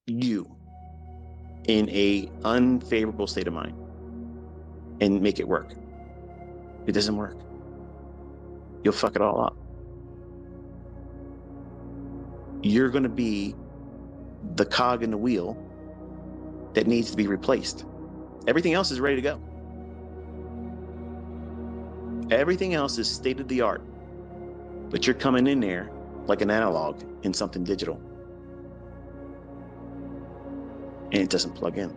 you in a unfavorable state of mind and make it work. It doesn't work. You'll fuck it all up. You're going to be the cog in the wheel that needs to be replaced. Everything else is ready to go. Everything else is state of the art, but you're coming in there like an analog in something digital, and it doesn't plug in.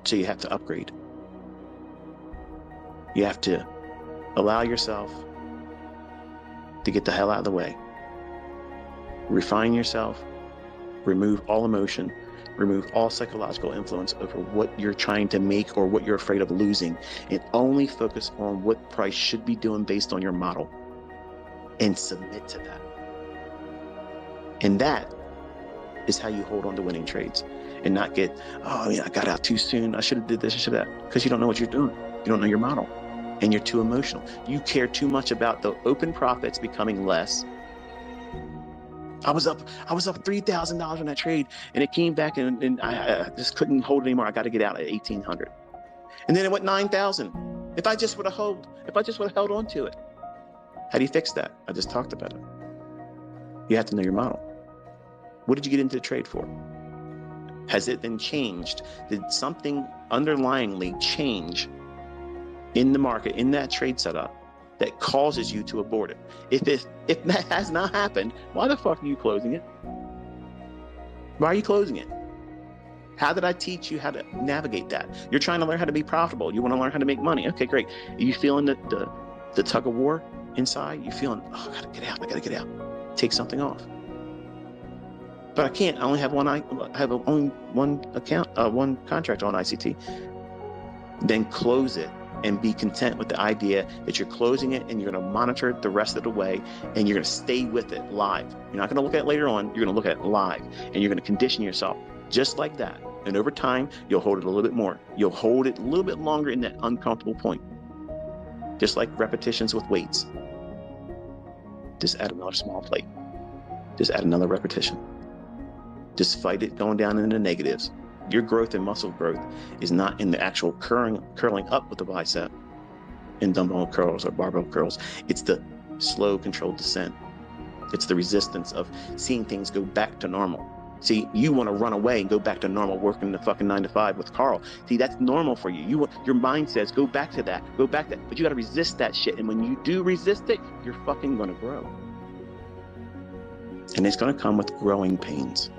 So you have to upgrade. You have to allow yourself to get the hell out of the way. Refine yourself, remove all emotion, remove all psychological influence over what you're trying to make or what you're afraid of losing, and only focus on what price should be doing based on your model and submit to that. And that is how you hold on to winning trades and not get, oh yeah, I got out too soon. I should have did this, I should have that. Because you don't know what you're doing. You don't know your model and you're too emotional. You care too much about the open profits becoming less. I was up $3,000 on that trade and it came back and I just couldn't hold it anymore. I got to get out at 1,800. And then it went 9,000. If I just would have held on to it. How do you fix that? I just talked about it. You have to know your model. What did you get into the trade for? Has it been changed? Did something underlyingly change in the market, in that trade setup, that causes you to abort it? If that has not happened, why the fuck are you closing it? Why are you closing it? How did I teach you how to navigate that? You're trying to learn how to be profitable. You want to learn how to make money. Okay, great. Are you feeling the tug of war inside? You feeling, oh, I gotta get out. Take something off. But I can't. I only have one account, one contract on ICT. Then close it and be content with the idea that you're closing it and you're going to monitor it the rest of the way and you're going to stay with it live. You're not going to look at it later on. You're going to look at it live and you're going to condition yourself just like that. And over time, you'll hold it a little bit more. You'll hold it a little bit longer in that uncomfortable point. Just like repetitions with weights. Just add another small plate. Just add another repetition. Just fight it going down into the negatives. Your growth and muscle growth is not in the actual curling up with the bicep in dumbbell curls or barbell curls. It's the slow, controlled descent. It's the resistance of seeing things go back to normal. See, you want to run away and go back to normal, working the fucking 9 to 5 with Carl. See, that's normal for you. Your mind says, go back to that, but you got to resist that shit. And when you do resist it, you're fucking going to grow. And it's going to come with growing pains.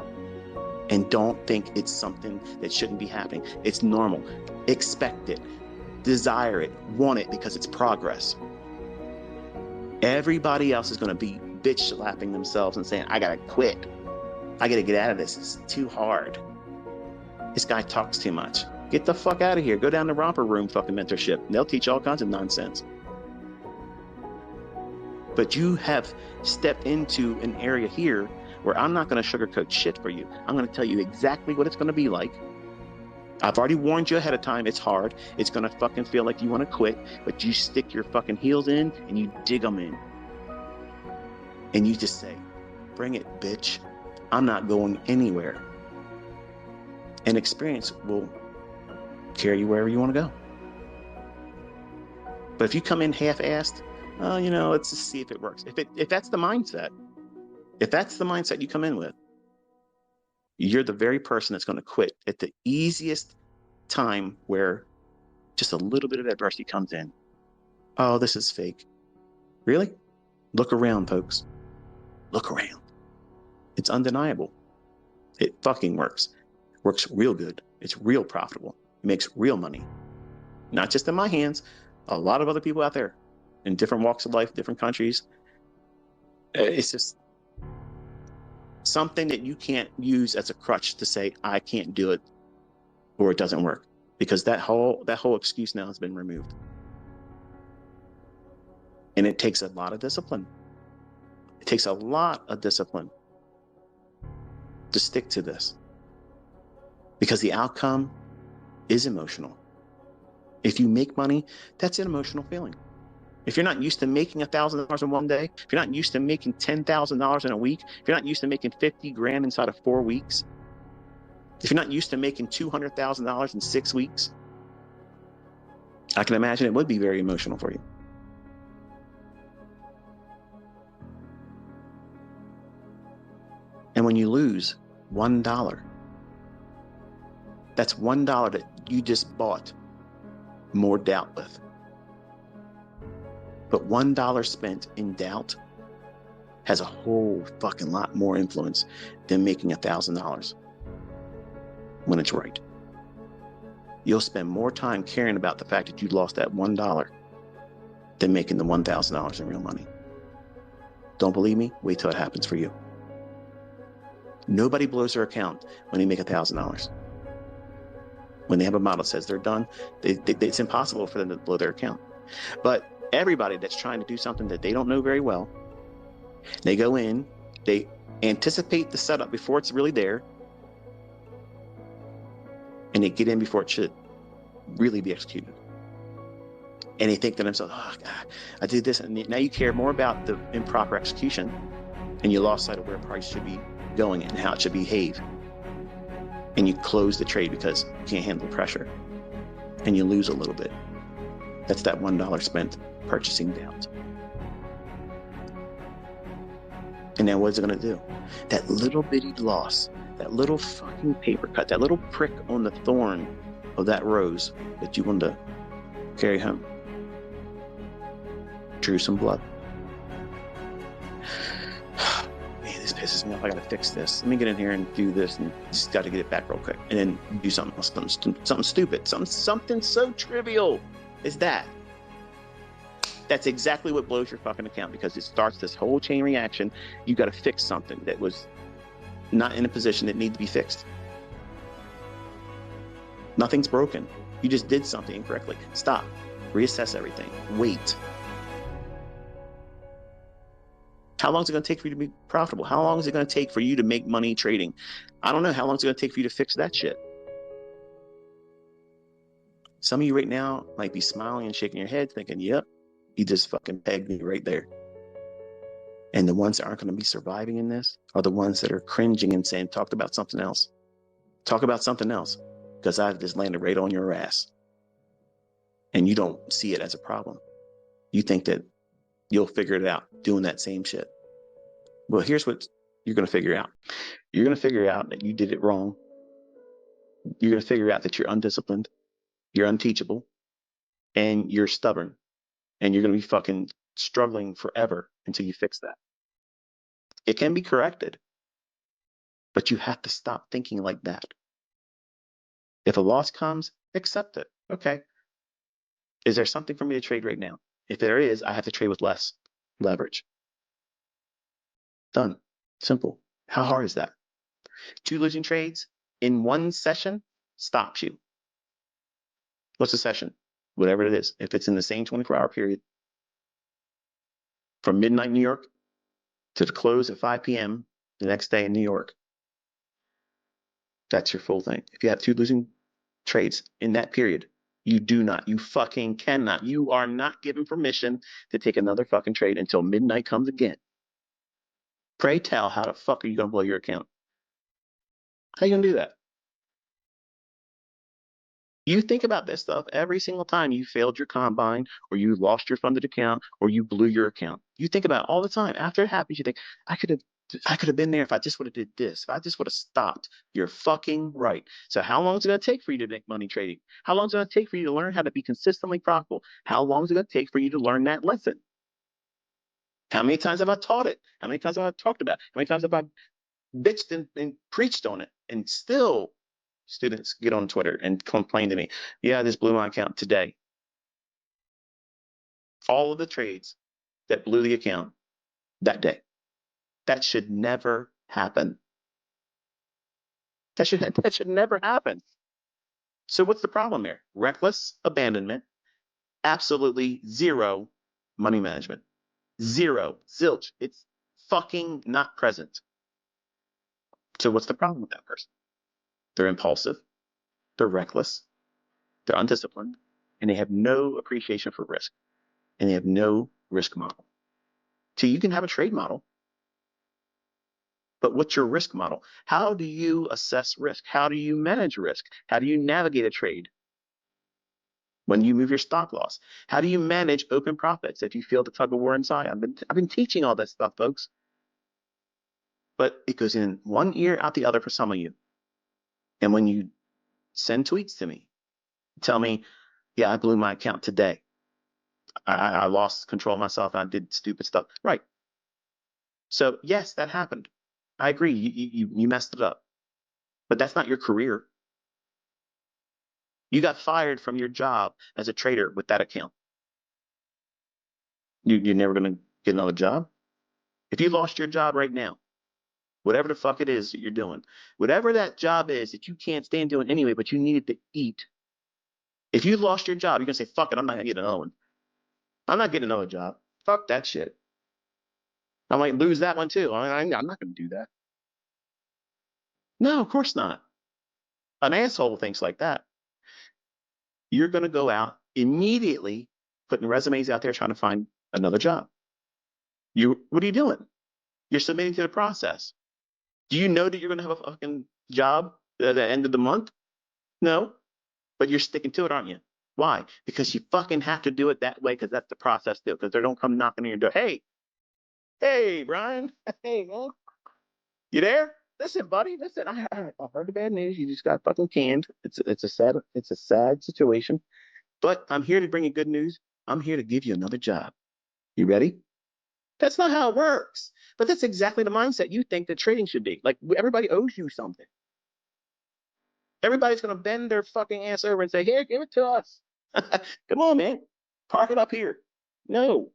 And don't think it's something that shouldn't be happening. It's normal. Expect it. Desire it. Want it because it's progress. Everybody else is going to be bitch slapping themselves and saying, I got to quit. I got to get out of this. It's too hard. This guy talks too much. Get the fuck out of here. Go down to romper room fucking mentorship. They'll teach all kinds of nonsense. But you have stepped into an area here where I'm not going to sugarcoat shit for you. I'm going to tell you exactly what it's going to be like. I've already warned you ahead of time. It's hard. It's going to fucking feel like you want to quit, but you stick your fucking heels in and you dig them in. And you just say, bring it, bitch. I'm not going anywhere. And experience will carry you wherever you want to go. But if you come in half-assed, let's just see if it works. If that's the mindset, if that's the mindset you come in with, you're the very person that's going to quit at the easiest time where just a little bit of adversity comes in. Oh, this is fake. Really? Look around, folks. Look around. It's undeniable. It fucking works. Works real good. It's real profitable. It makes real money. Not just in my hands. A lot of other people out there in different walks of life, different countries. It's just something that you can't use as a crutch to say, I can't do it or it doesn't work, because that whole excuse now has been removed. And it takes a lot of discipline. It takes a lot of discipline to stick to this, because the outcome is emotional. If you make money, that's an emotional feeling. If you're not used to making $1,000 in one day, if you're not used to making $10,000 in a week, if you're not used to making 50 grand inside of 4 weeks, if you're not used to making $200,000 in 6 weeks, I can imagine it would be very emotional for you. And when you lose $1, that's $1 that you just bought more doubt with. But $1 spent in doubt has a whole fucking lot more influence than making $1,000 when it's right. You'll spend more time caring about the fact that you lost that $1 than making the $1,000 in real money. Don't believe me? Wait till it happens for you. Nobody blows their account when they make $1,000. When they have a model that says they're done, it's impossible for them to blow their account. But everybody that's trying to do something that they don't know very well, they go in, they anticipate the setup before it's really there, and they get in before it should really be executed. And they think to themselves, oh, God, I did this. And now you care more about the improper execution, and you lost sight of where price should be going and how it should behave. And you close the trade because you can't handle the pressure, and you lose a little bit. That's that $1 spent purchasing doubt. And now what's it going to do? That little bitty loss, that little fucking paper cut, that little prick on the thorn of that rose that you want to carry home, drew some blood. Man, this pisses me off. I got to fix this. Let me get in here and do this, and just got to get it back real quick, and then do something else, something stupid, something so trivial as that. That's exactly what blows your fucking account, because it starts this whole chain reaction. You got to fix something that was not in a position that needed to be fixed. Nothing's broken. You just did something incorrectly. Stop. Reassess everything. Wait. How long is it going to take for you to be profitable? How long is it going to take for you to make money trading? I don't know. How long is it going to take for you to fix that shit? Some of you right now might be smiling and shaking your head thinking, yep, you just fucking pegged me right there. And the ones that aren't going to be surviving in this are the ones that are cringing and saying, talk about something else. Talk about something else, because I've just landed right on your ass. And you don't see it as a problem. You think that you'll figure it out doing that same shit. Well, here's what you're going to figure out. You're going to figure out that you did it wrong. You're going to figure out that you're undisciplined, you're unteachable, and you're stubborn. And you're going to be fucking struggling forever until you fix that. It can be corrected, but you have to stop thinking like that. If a loss comes, accept it. Okay. Is there something for me to trade right now? If there is, I have to trade with less leverage. Done. Simple. How hard is that? 2 losing trades in one session stops you. What's a session? Whatever it is. If it's in the same 24-hour period, from midnight New York to the close at 5 p.m. the next day in New York, that's your full thing. If you have 2 losing trades in that period, you fucking cannot. You are not given permission to take another fucking trade until midnight comes again. Pray tell, how the fuck are you going to blow your account? How are you going to do that? You think about this stuff every single time you failed your combine, or you lost your funded account, or you blew your account. You think about it all the time. After it happens, you think, I could have been there if I just would have did this, if I just would have stopped. You're fucking right. So how long is it going to take for you to make money trading? How long is it going to take for you to learn how to be consistently profitable? How long is it going to take for you to learn that lesson? How many times have I taught it? How many times have I talked about it? How many times have I bitched and preached on it? And still students get on Twitter and complain to me, yeah, this blew my account today. All of the trades that blew the account that day. That should never happen. That should never happen. So what's the problem here? Reckless abandonment, absolutely zero money management. Zero, zilch. It's fucking not present. So what's the problem with that person? They're impulsive, they're reckless, they're undisciplined, and they have no appreciation for risk. and they have no risk model. So you can have a trade model, but what's your risk model? How do you assess risk? How do you manage risk? How do you navigate a trade? When you move your stop loss, how do you manage open profits if you feel the tug of war inside? I've been teaching all this stuff, folks, but it goes in one ear out the other for some of you. And when you send tweets to me, tell me, yeah, I blew my account today. I lost control of myself and I did stupid stuff. Right. So yes, that happened. I agree. You messed it up, but that's not your career. You got fired from your job as a trader with that account. You're never going to get another job. If you lost your job right now, whatever the fuck it is that you're doing, whatever that job is that you can't stand doing anyway, but you needed to eat. If you lost your job, you're going to say, fuck it, I'm not going to get another one. I'm not getting another job. Fuck that shit. I might lose that one too. I'm not going to do that. No, of course not. An asshole thinks like that. You're going to go out immediately putting resumes out there trying to find another job. What are you doing? You're submitting to the process. Do you know that you're going to have a fucking job at the end of the month? No, but you're sticking to it, aren't you? Why? Because you fucking have to do it that way because that's the process too. Because they don't come knocking on your door. Hey, Brian. Hey, man. You there? Listen, buddy. Listen, I heard the bad news. You just got fucking canned. It's a sad situation. But I'm here to bring you good news. I'm here to give you another job. You ready? That's not how it works. But that's exactly the mindset you think that trading should be. Like everybody owes you something. Everybody's gonna bend their fucking ass over and say, "Here, give it to us. Come on, man. Park it up here." No,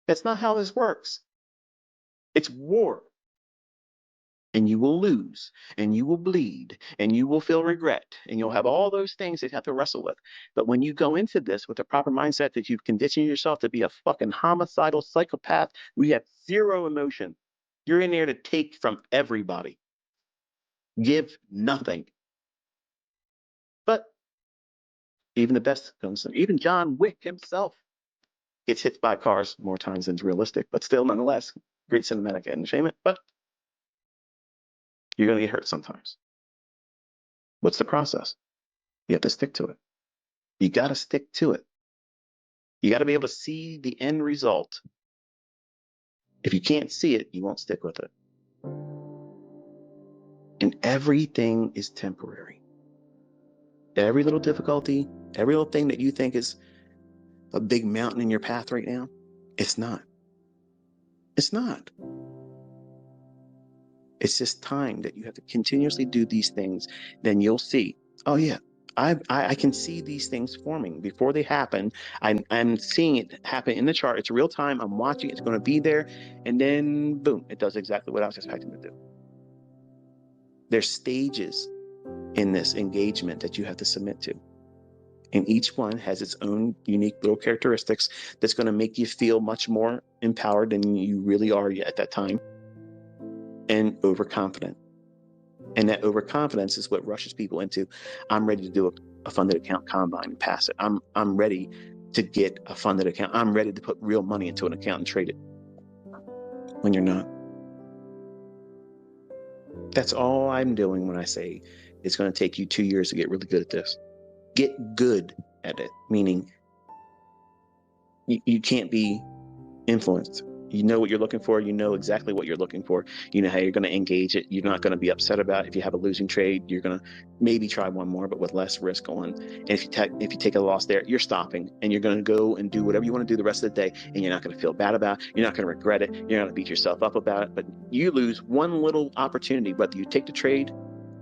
that's not how this works. It's war. And you will lose, and you will bleed, and you will feel regret, and you'll have all those things that you have to wrestle with. But when you go into this with the proper mindset that you've conditioned yourself to be a fucking homicidal psychopath, we have zero emotion. You're in there to take from everybody, give nothing. But even the best comes, even John Wick himself gets hit by cars more times than is realistic, but still, nonetheless, great cinematic entertainment. But you're going to get hurt sometimes. What's the process? You have to stick to it. You got to stick to it. You got to be able to see the end result. If you can't see it, you won't stick with it. And everything is temporary. Every little difficulty, every little thing that you think is a big mountain in your path right now, it's not. It's not. It's just time that you have to continuously do these things. Then you'll see, oh yeah, I can see these things forming before they happen. I'm seeing it happen in the chart. It's real time. I'm watching. It's going to be there. And then boom, it does exactly what I was expecting to do. There's stages in this engagement that you have to submit to. And each one has its own unique little characteristics that's going to make you feel much more empowered than you really are at that time, and overconfident. And that overconfidence is what rushes people into, I'm ready to do a funded account combine and pass it. I'm ready to get a funded account. I'm ready to put real money into an account and trade it. When you're not. That's all I'm doing when I say it's going to take you 2 years to get really good at this. Get good at it, meaning you can't be influenced. You know what you're looking for. You know exactly what you're looking for. You know how you're going to engage it. You're not going to be upset about it. If you have a losing trade, you're going to maybe try one more, but with less risk on. And if you take a loss there, you're stopping and you're going to go and do whatever you want to do the rest of the day. And you're not going to feel bad about it. You're not going to regret it. You're not going to beat yourself up about it. But you lose one little opportunity, whether you take the trade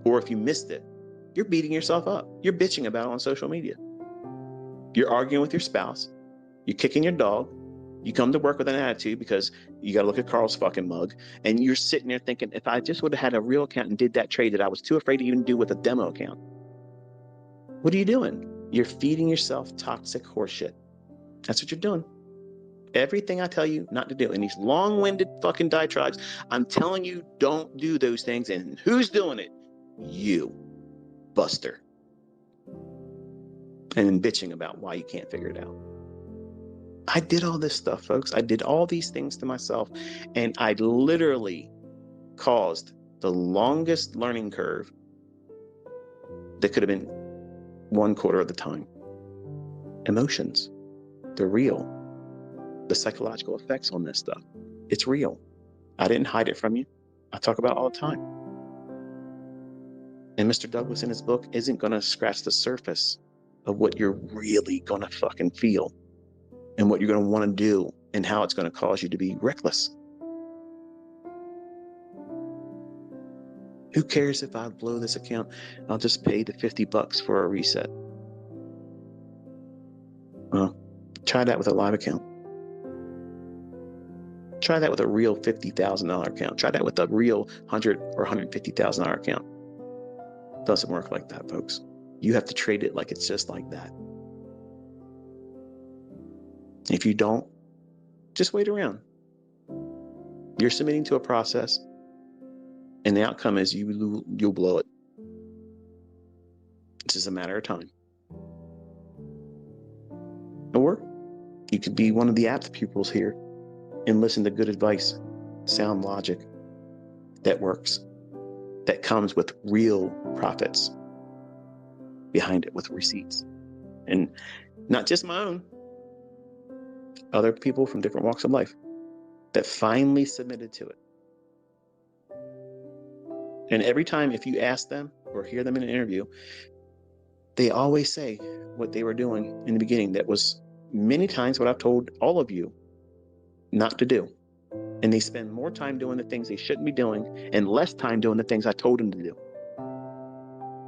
or if you missed it, you're beating yourself up. You're bitching about it on social media. You're arguing with your spouse. You're kicking your dog. You come to work with an attitude because you got to look at Carl's fucking mug, and you're sitting there thinking, if I just would have had a real account and did that trade that I was too afraid to even do with a demo account. What are you doing? You're feeding yourself toxic horseshit. That's what you're doing. Everything I tell you not to do in these long-winded fucking diatribes, I'm telling you, don't do those things. And who's doing it? You, Buster. and then bitching about why you can't figure it out. I did all this stuff, folks. I did all these things to myself, and I literally caused the longest learning curve that could have been 1/4 of the time. Emotions, they're real. The psychological effects on this stuff, it's real. I didn't hide it from you. I talk about it all the time. And Mr. Douglas in his book isn't going to scratch the surface of what you're really going to fucking feel and what you're going to want to do and how it's going to cause you to be reckless. Who cares if I blow this account? I'll just pay the $50 for a reset. Well, try that with a live account. Try that with a real $50,000 account. Try that with a real $100,000 or $150,000 account. Doesn't work like that, folks. You have to trade it like it's just like that. If you don't, just wait around. You're submitting to a process, and the outcome is you'll blow it. It's just a matter of time. Or you could be one of the apt pupils here and listen to good advice, sound logic that works, that comes with real profits behind it, with receipts. And not just my own, other people from different walks of life that finally submitted to it. And every time, if you ask them or hear them in an interview, they always say what they were doing in the beginning. That was many times what I've told all of you not to do. And they spend more time doing the things they shouldn't be doing and less time doing the things I told them to do.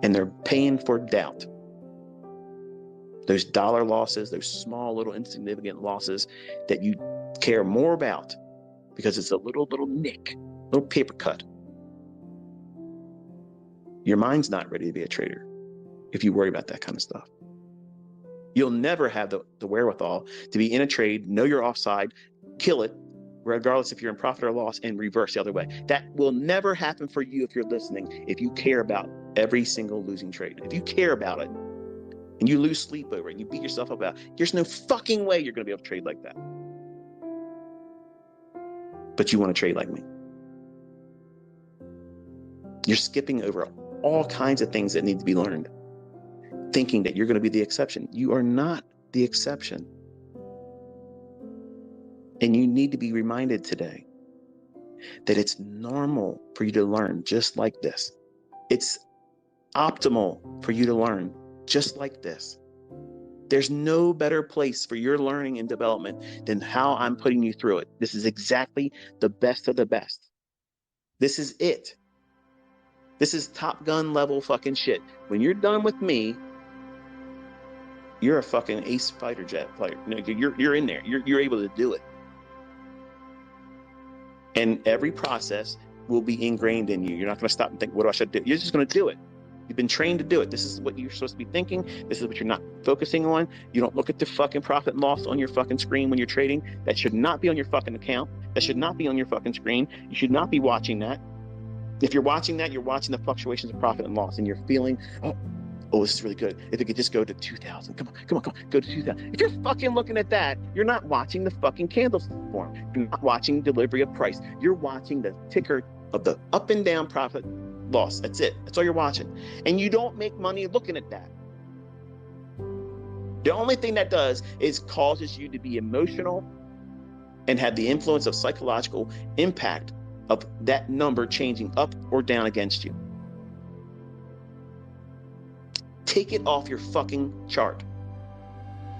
And they're paying for doubt. Those dollar losses, those small, little, insignificant losses that you care more about because it's a little nick, little paper cut. Your mind's not ready to be a trader if you worry about that kind of stuff. You'll never have the wherewithal to be in a trade, know you're offside, kill it, regardless if you're in profit or loss, and reverse the other way. That will never happen for you if you're listening, if you care about every single losing trade. If you care about it and you lose sleep over it and you beat yourself up about it, there's no fucking way you're going to be able to trade like that. But you want to trade like me. You're skipping over all kinds of things that need to be learned, thinking that you're going to be the exception. You are not the exception. And you need to be reminded today that it's normal for you to learn just like this. It's optimal for you to learn just like this. There's no better place for your learning and development than how I'm putting you through it. This is exactly the best of the best. This is it. This is Top Gun level fucking shit. When you're done with me, you're a fucking ace fighter jet player. You're in there. You're able to do it. And every process will be ingrained in you. You're not going to stop and think, what do I should do? You're just going to do it. You've been trained to do it. This is what you're supposed to be thinking. This is what you're not focusing on. You don't look at the fucking profit and loss on your fucking screen when you're trading. That should not be on your fucking account. That should not be on your fucking screen. You should not be watching that. If you're watching that, you're watching the fluctuations of profit and loss, and you're feeling, oh, this is really good. If it could just go to 2,000, come on, go to 2,000. If you're fucking looking at that, you're not watching the fucking candlestick form. You're not watching delivery of price. You're watching the ticker of the up and down profit loss. That's it. That's all you're watching. And you don't make money looking at that. The only thing that does is causes you to be emotional and have the influence of psychological impact of that number changing up or down against you. Take it off your fucking chart.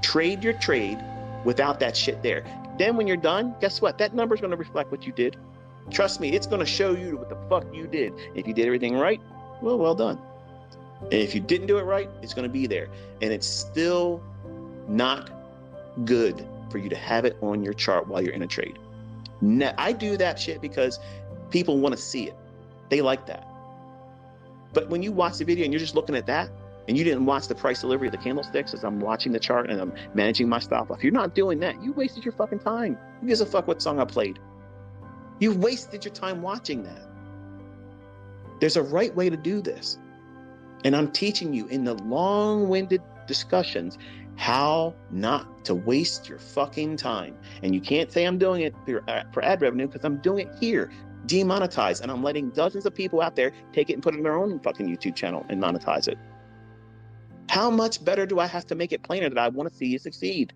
Trade your trade without that shit there. Then when you're done, guess what? That number is going to reflect what you did. Trust me, it's going to show you what the fuck you did. If you did everything right, well done. And if you didn't do it right, it's going to be there. And it's still not good for you to have it on your chart while you're in a trade. Now, I do that shit because people want to see it. They like that. But when you watch the video and you're just looking at that, and you didn't watch the price delivery of the candlesticks as I'm watching the chart and I'm managing my stop loss, you're not doing that. You wasted your fucking time. Who gives a fuck what song I played? You wasted your time watching that. There's a right way to do this. And I'm teaching you in the long-winded discussions how not to waste your fucking time. And you can't say I'm doing it for ad revenue, because I'm doing it here, demonetized, and I'm letting dozens of people out there take it and put it in their own fucking YouTube channel and monetize it. How much better do I have to make it plainer that I want to see you succeed?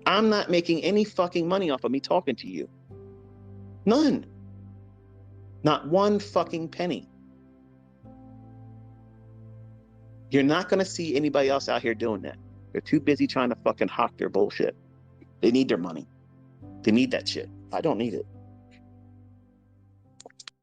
I'm not making any fucking money off of me talking to you. None. Not one fucking penny. You're not going to see anybody else out here doing that. They're too busy trying to fucking hawk their bullshit. They need their money. They need that shit. I don't need it.